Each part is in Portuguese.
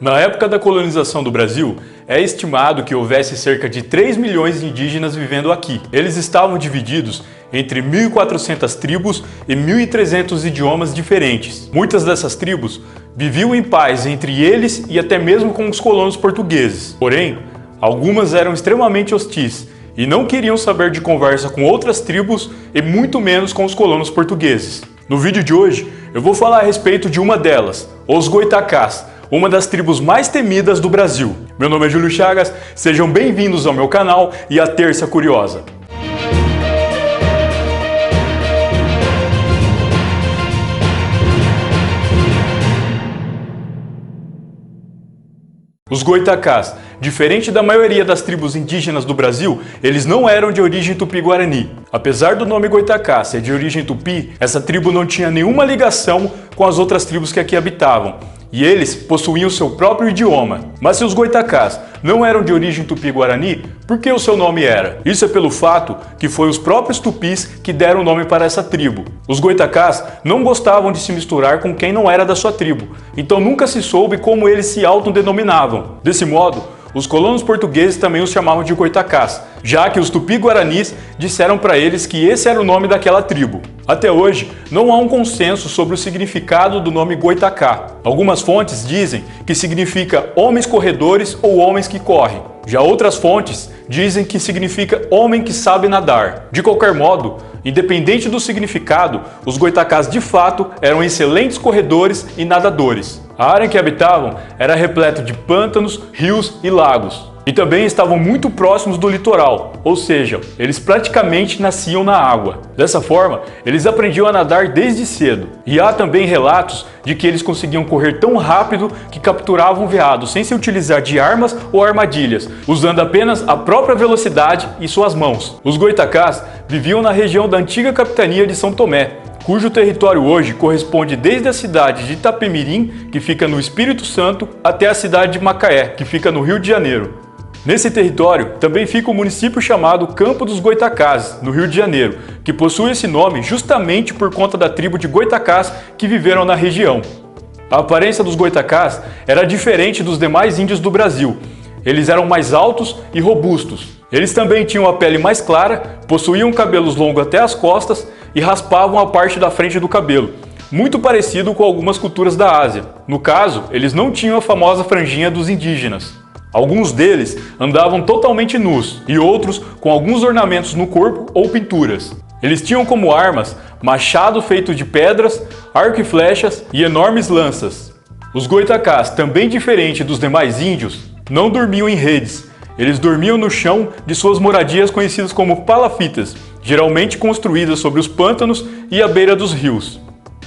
Na época da colonização do Brasil, é estimado que houvesse cerca de 3 milhões de indígenas vivendo aqui. Eles estavam divididos entre 1.400 tribos e 1.300 idiomas diferentes. Muitas dessas tribos viviam em paz entre eles e até mesmo com os colonos portugueses. Porém, algumas eram extremamente hostis e não queriam saber de conversa com outras tribos e muito menos com os colonos portugueses. No vídeo de hoje, eu vou falar a respeito de uma delas, os Goitacás, uma das tribos mais temidas do Brasil. Meu nome é Júlio Chagas, sejam bem-vindos ao meu canal e à Terça Curiosa. Os Goitacás, diferente da maioria das tribos indígenas do Brasil, eles não eram de origem tupi-guarani. Apesar do nome Goitacá ser de origem tupi, essa tribo não tinha nenhuma ligação com as outras tribos que aqui habitavam. E eles possuíam seu próprio idioma. Mas se os Goitacás não eram de origem tupi-guarani, por que o seu nome era? Isso é pelo fato que foi os próprios tupis que deram o nome para essa tribo. Os Goitacás não gostavam de se misturar com quem não era da sua tribo, então nunca se soube como eles se autodenominavam. Desse modo, os colonos portugueses também os chamavam de Goitacás, já que os tupi-guaranis disseram para eles que esse era o nome daquela tribo. Até hoje, não há um consenso sobre o significado do nome Goitacá. Algumas fontes dizem que significa homens corredores ou homens que correm. Já outras fontes dizem que significa homem que sabe nadar. De qualquer modo, independente do significado, os Goitacás de fato eram excelentes corredores e nadadores. A área em que habitavam era repleta de pântanos, rios e lagos. E também estavam muito próximos do litoral, ou seja, eles praticamente nasciam na água. Dessa forma, eles aprendiam a nadar desde cedo. E há também relatos de que eles conseguiam correr tão rápido que capturavam veado sem se utilizar de armas ou armadilhas, usando apenas a própria velocidade e suas mãos. Os Goitacás viviam na região da antiga capitania de São Tomé, cujo território hoje corresponde desde a cidade de Itapemirim, que fica no Espírito Santo, até a cidade de Macaé, que fica no Rio de Janeiro. Nesse território também fica o município chamado Campo dos Goitacás, no Rio de Janeiro, que possui esse nome justamente por conta da tribo de Goitacás que viveram na região. A aparência dos Goitacás era diferente dos demais índios do Brasil. Eles eram mais altos e robustos. Eles também tinham a pele mais clara, possuíam cabelos longos até as costas e raspavam a parte da frente do cabelo, muito parecido com algumas culturas da Ásia. No caso, eles não tinham a famosa franjinha dos indígenas. Alguns deles andavam totalmente nus e outros com alguns ornamentos no corpo ou pinturas. Eles tinham como armas machado feito de pedras, arco e flechas e enormes lanças. Os Goitacás, também diferente dos demais índios, não dormiam em redes. Eles dormiam no chão de suas moradias conhecidas como palafitas, geralmente construídas sobre os pântanos e à beira dos rios.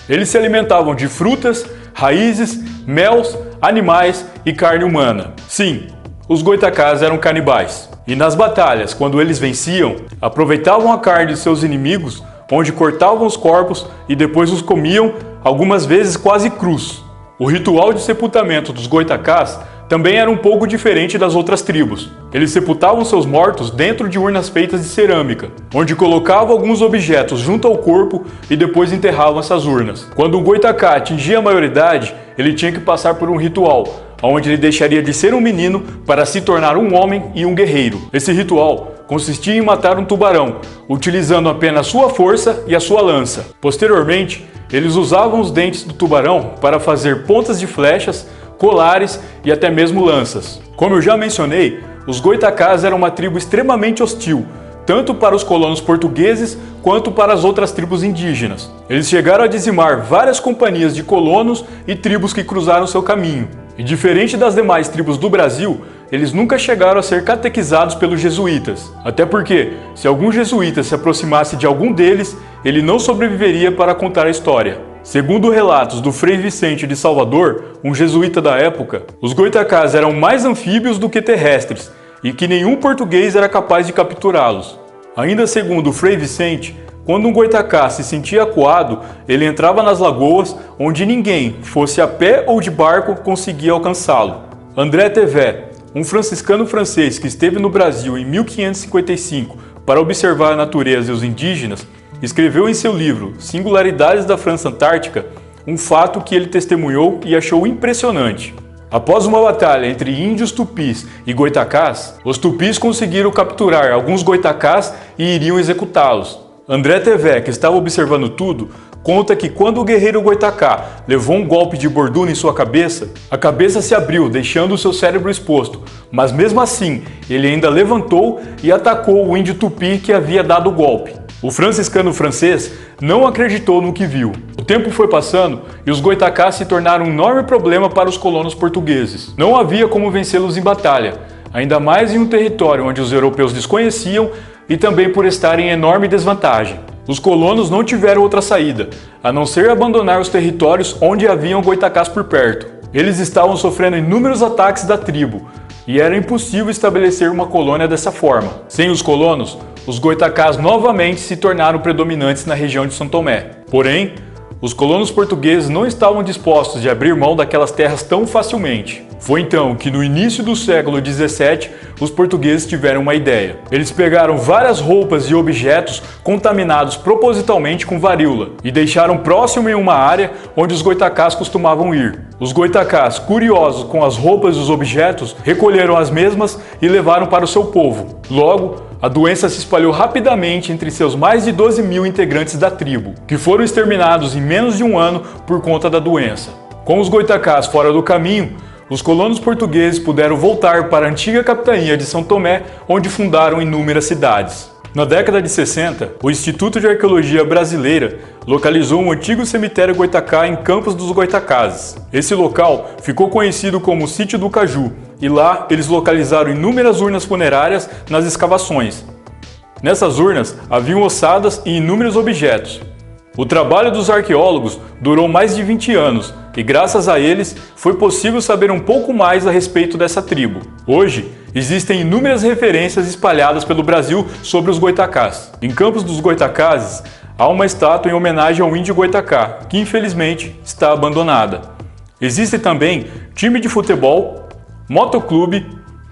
Eles se alimentavam de frutas, raízes, mel, animais e carne humana. Sim, os Goitacás eram canibais. E nas batalhas, quando eles venciam, aproveitavam a carne de seus inimigos, onde cortavam os corpos e depois os comiam, algumas vezes quase crus. O ritual de sepultamento dos Goitacás também era um pouco diferente das outras tribos. Eles sepultavam seus mortos dentro de urnas feitas de cerâmica, onde colocavam alguns objetos junto ao corpo e depois enterravam essas urnas. Quando um Goitacá atingia a maioridade, ele tinha que passar por um ritual, onde ele deixaria de ser um menino para se tornar um homem e um guerreiro. Esse ritual consistia em matar um tubarão, utilizando apenas sua força e a sua lança. Posteriormente, eles usavam os dentes do tubarão para fazer pontas de flechas, colares e até mesmo lanças. Como eu já mencionei, os Goitacás eram uma tribo extremamente hostil, tanto para os colonos portugueses quanto para as outras tribos indígenas. Eles chegaram a dizimar várias companhias de colonos e tribos que cruzaram seu caminho. E diferente das demais tribos do Brasil, eles nunca chegaram a ser catequizados pelos jesuítas. Até porque, se algum jesuíta se aproximasse de algum deles, ele não sobreviveria para contar a história. Segundo relatos do Frei Vicente de Salvador, um jesuíta da época, os Goitacás eram mais anfíbios do que terrestres e que nenhum português era capaz de capturá-los. Ainda segundo o Frei Vicente, quando um Goitacá se sentia acuado, ele entrava nas lagoas onde ninguém, fosse a pé ou de barco, conseguia alcançá-lo. André Tevet, um franciscano francês que esteve no Brasil em 1555 para observar a natureza e os indígenas, escreveu em seu livro Singularidades da França Antártica um fato que ele testemunhou e achou impressionante. Após uma batalha entre índios tupis e goitacás, os tupis conseguiram capturar alguns goitacás e iriam executá-los. André Tevé, que estava observando tudo, conta que quando o guerreiro goitacá levou um golpe de borduna em sua cabeça, a cabeça se abriu, deixando o seu cérebro exposto, mas mesmo assim, ele ainda levantou e atacou o índio tupi que havia dado o golpe. O franciscano francês não acreditou no que viu. O tempo foi passando e os goitacás se tornaram um enorme problema para os colonos portugueses. Não havia como vencê-los em batalha, ainda mais em um território onde os europeus desconheciam e também por estarem em enorme desvantagem. Os colonos não tiveram outra saída, a não ser abandonar os territórios onde haviam goitacás por perto. Eles estavam sofrendo inúmeros ataques da tribo, e era impossível estabelecer uma colônia dessa forma. Sem os colonos, os goitacás novamente se tornaram predominantes na região de São Tomé. Porém, os colonos portugueses não estavam dispostos de abrir mão daquelas terras tão facilmente. Foi então que no início do século XVII, os portugueses tiveram uma ideia. Eles pegaram várias roupas e objetos contaminados propositalmente com varíola e deixaram próximo em uma área onde os goitacás costumavam ir. Os goitacás, curiosos com as roupas e os objetos, recolheram as mesmas e levaram para o seu povo. Logo, a doença se espalhou rapidamente entre seus mais de 12.000 integrantes da tribo, que foram exterminados em menos de um ano por conta da doença. Com os goitacás fora do caminho, os colonos portugueses puderam voltar para a antiga capitania de São Tomé, onde fundaram inúmeras cidades. Na década de 60, o Instituto de Arqueologia Brasileira localizou um antigo cemitério goitacá em Campos dos Goitacazes. Esse local ficou conhecido como Sítio do Caju, e lá eles localizaram inúmeras urnas funerárias nas escavações. Nessas urnas haviam ossadas e inúmeros objetos. O trabalho dos arqueólogos durou mais de 20 anos e graças a eles foi possível saber um pouco mais a respeito dessa tribo. Hoje, existem inúmeras referências espalhadas pelo Brasil sobre os goitacás. Em Campos dos Goitacazes, há uma estátua em homenagem ao índio goitacá, que infelizmente está abandonada. Existe também time de futebol, motoclube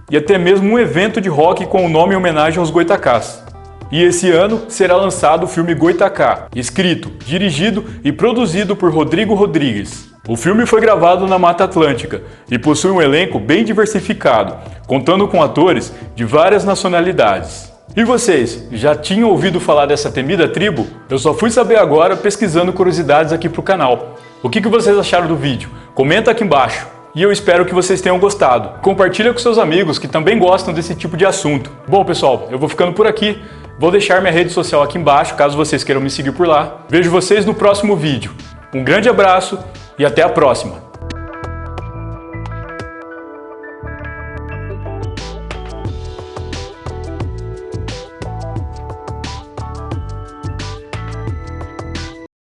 e até mesmo um evento de rock com o nome em homenagem aos goitacás. E esse ano será lançado o filme Goitacá, escrito, dirigido e produzido por Rodrigo Rodrigues. O filme foi gravado na Mata Atlântica e possui um elenco bem diversificado, contando com atores de várias nacionalidades. E vocês, já tinham ouvido falar dessa temida tribo? Eu só fui saber agora pesquisando curiosidades aqui pro canal. O que vocês acharam do vídeo? Comenta aqui embaixo. E eu espero que vocês tenham gostado. Compartilha com seus amigos que também gostam desse tipo de assunto. Bom, pessoal, eu vou ficando por aqui. Vou deixar minha rede social aqui embaixo, caso vocês queiram me seguir por lá. Vejo vocês no próximo vídeo. Um grande abraço e até a próxima!